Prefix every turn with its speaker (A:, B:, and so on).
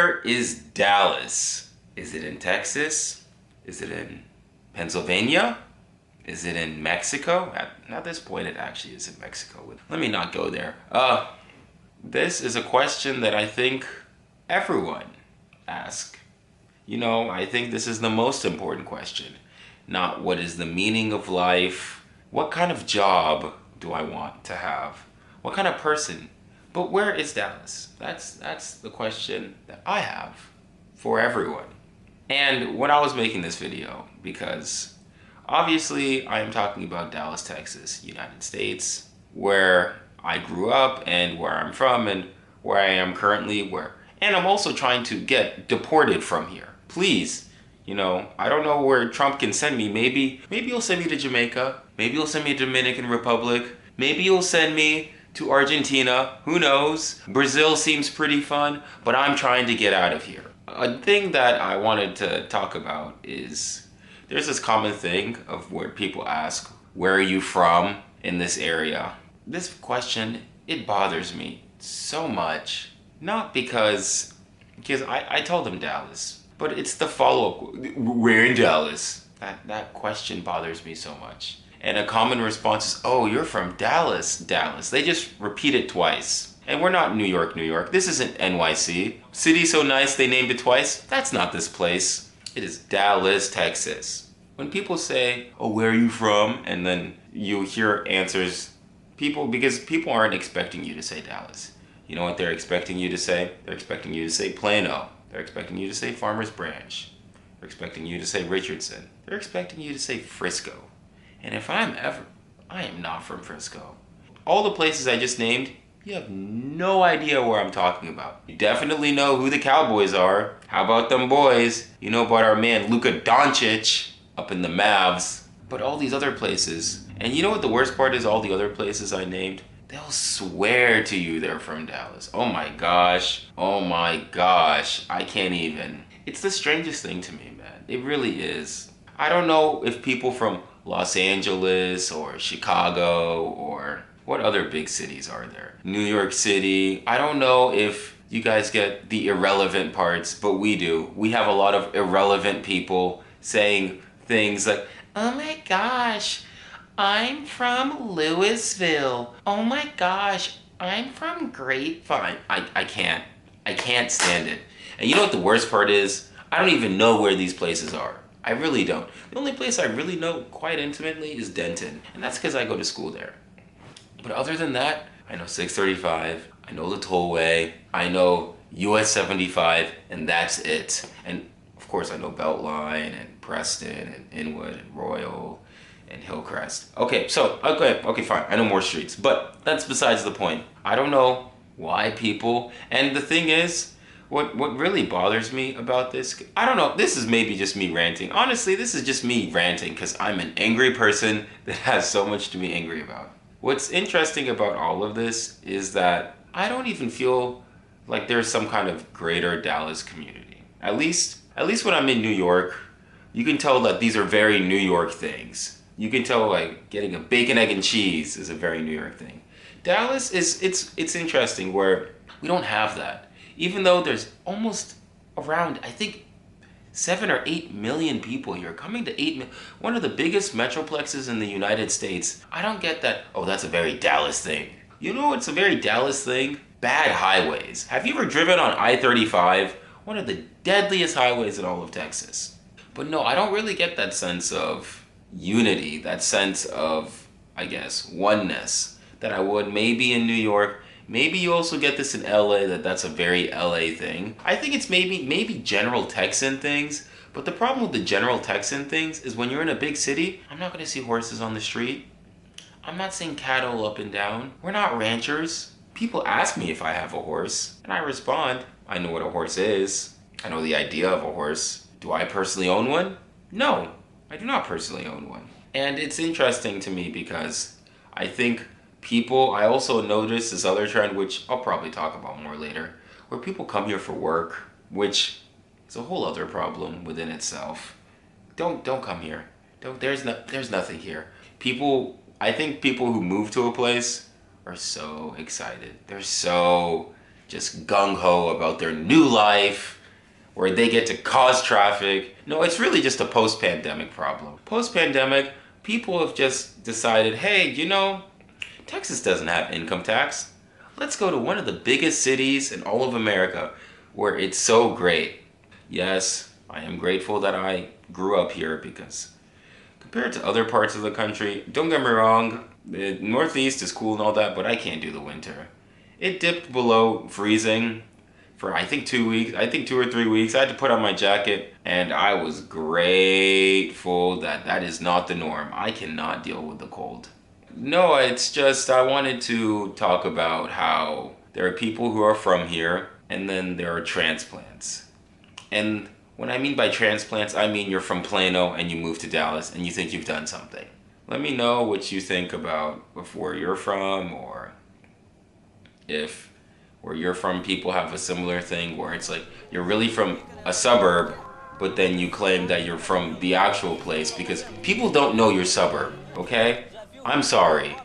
A: Where is Dallas? Is it in Texas? Is it in Pennsylvania? Is it in Mexico? At this point, it actually is in Mexico. Let me not go there. This is a question that I think everyone asks. You know, I think this is the most important question. Not what is the meaning of life? What kind of job do I want to have? What kind of person? But where is Dallas? That's the question that I have for everyone. And when I was making this video, because obviously I am talking about Dallas, Texas, United States, where I grew up and where I'm from and where I am currently, and I'm also trying to get deported from here. Please, you know, I don't know where Trump can send me. Maybe he'll send me to Jamaica. Maybe he'll send me to Dominican Republic. Maybe he'll send me to Argentina. Who knows? Brazil seems pretty fun, but I'm trying to get out of here. A thing that I wanted to talk about is there's this common thing of where people ask, where are you from in this area? This question, it bothers me so much. Not because I told them Dallas, but it's the follow-up, where in Dallas? That question bothers me so much. And a common response is, oh, you're from Dallas, Dallas. They just repeat it twice. And we're not New York, New York. This isn't NYC. City so nice they named it twice. That's not this place. It is Dallas, Texas. When people say, oh, where are you from? And then you hear answers, because people aren't expecting you to say Dallas. You know what they're expecting you to say? They're expecting you to say Plano. They're expecting you to say Farmers Branch. They're expecting you to say Richardson. They're expecting you to say Frisco. And if I am not from Frisco. All the places I just named, you have no idea where I'm talking about. You definitely know who the Cowboys are. How about them boys? You know about our man Luka Doncic up in the Mavs. But all these other places, and you know what the worst part is, all the other places I named, they'll swear to you they're from Dallas. Oh my gosh. Oh my gosh. I can't even. It's the strangest thing to me, man. It really is. I don't know if people from Los Angeles or Chicago or what other big cities are there? New York City. I don't know if you guys get the irrelevant parts, but we do. We have a lot of irrelevant people saying things like, oh my gosh, I'm from Louisville. Oh my gosh, I'm from Grapevine. I can't stand it. And you know what the worst part is? I don't even know where these places are. I really don't. The only place I really know quite intimately is Denton, and that's because I go to school there. But other than that, I know 635, I know the tollway, I know US 75, and that's it. And of course I know Beltline and Preston and Inwood and Royal and Hillcrest. Okay, fine, I know more streets, but that's besides the point. I don't know why people, and the thing is, what really bothers me about this, I don't know, this is maybe just me ranting. Honestly, this is just me ranting because I'm an angry person that has so much to be angry about. What's interesting about all of this is that I don't even feel like there's some kind of greater Dallas community. At least when I'm in New York, you can tell that these are very New York things. You can tell like getting a bacon, egg, and cheese is a very New York thing. Dallas it's interesting where we don't have that. Even though there's almost around, I think, 7 or 8 million people here, coming to 8 million, one of the biggest metroplexes in the United States. I don't get that, oh, that's a very Dallas thing. You know what's a very Dallas thing? Bad highways. Have you ever driven on I-35? One of the deadliest highways in all of Texas. But no, I don't really get that sense of unity, that sense of, I guess, oneness that I would maybe in New York. Maybe you also get this in LA, that's a very LA thing. I think it's maybe general Texan things, but the problem with the general Texan things is when you're in a big city, I'm not gonna see horses on the street. I'm not seeing cattle up and down. We're not ranchers. People ask me if I have a horse, and I respond, I know what a horse is. I know the idea of a horse. Do I personally own one? No, I do not personally own one. And it's interesting to me because I think I also noticed this other trend, which I'll probably talk about more later, where people come here for work, which is a whole other problem within itself. Don't come here. There's nothing here. I think people who move to a place are so excited. They're so just gung-ho about their new life. where they get to cause traffic. No, it's really just a post-pandemic problem. Post-pandemic, people have just decided, hey, you know, Texas doesn't have income tax. Let's go to one of the biggest cities in all of America where it's so great. Yes, I am grateful that I grew up here because compared to other parts of the country, don't get me wrong, the Northeast is cool and all that, but I can't do the winter. It dipped below freezing for I think 2 weeks, I think 2 or 3 weeks. I had to put on my jacket and I was grateful that that is not the norm. I cannot deal with the cold. No, it's just I wanted to talk about how there are people who are from here and then there are transplants. And when I mean by transplants, I mean you're from Plano and you move to Dallas and you think you've done something. Let me know what you think about where you're from, or if where you're from people have a similar thing where it's like you're really from a suburb, but then you claim that you're from the actual place because people don't know your suburb, okay? I'm sorry.